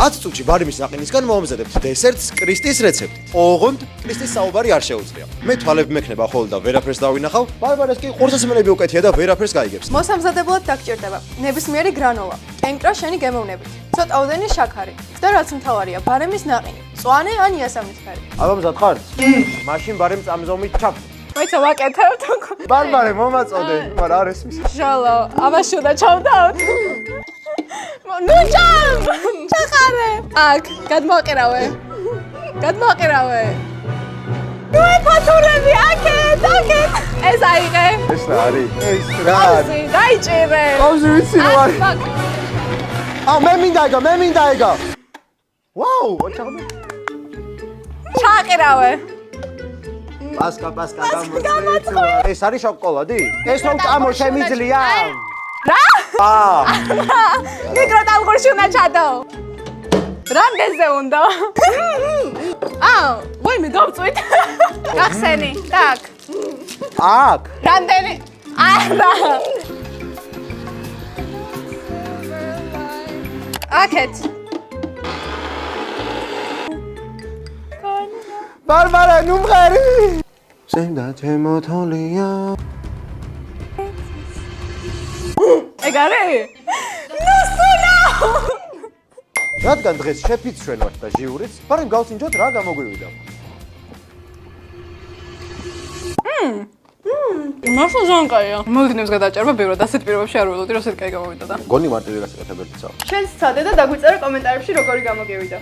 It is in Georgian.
10 წუთში ბარიმის ნაყინისგან მომზადებთ დესერტს კრისტის რეცეპტით. ოღონდ კრისტის საუბარი არ შეუძლია. მე თვალები მექნება ხოლმე და ვერაფერს დავინახავ, ბარბარეს კი ყურსასმელები უკეთია და ვერაფერს გაიგებს. მოსამზადებლად დაგჭირდება ნებისმიერი გრანოლა, კენკრა შენი გემოვნებით, ცოტაოდენი შაქარი და რაც მთავარია, ბარემის ნაყინი, მწვანე ან იასამნისფერი. აბა მზად ხარ? მაშინ ბარემ წამზომით ჩავ. მოიცა ვაკეთებ. ბარბარე მომაწოდე, მაგრამ არ ესმის. ჟალო, აბაშუდა ჩავდავთ. ნუ ჩავ! ჩახარე. აქ, გადმოაყირავე. გადმოაყირავე. ნუ ეთათურები, აქეთ, აქეთ. ეს აიღე. ეს რა არის? ეს რა არის? დაიჭირე. ყავს ვიცი რა არის? მე მინდა იგო. ვაუ, ოჩახმე. ჩააყირავე. პასკა გამოწვევა. ეს არის შოკოლადი? ეს რომ წამო შემიძლია? რა? აა. მიკროტალღურში უნდა ჩადო. რამდენზე უნდა? ვაიმე გავწვით. გახსენი, так. აქ. რამდენი? არა. აქეთ. ბარბარა ნუ მღერი. ზენდა ჩემო თოლია. ეგ არის? ნუ სულა! რადგან დღეს შეფიც ჩვენ ვართ და ჟიურიც, ბარემ გავსინჯოთ რა გამოგვივიდა. მაშინ ზონკაია. მოგდინებს გადაჭარბა ბევრად, ასეთ პირობებში არ ველოდი, რომ ასეთ კაი გამოვიდა და. გონი მარტივი გასაკეთებელიც. შენ სცადე და დაგვიწერე კომენტარებში როგორი გამოგივიდა.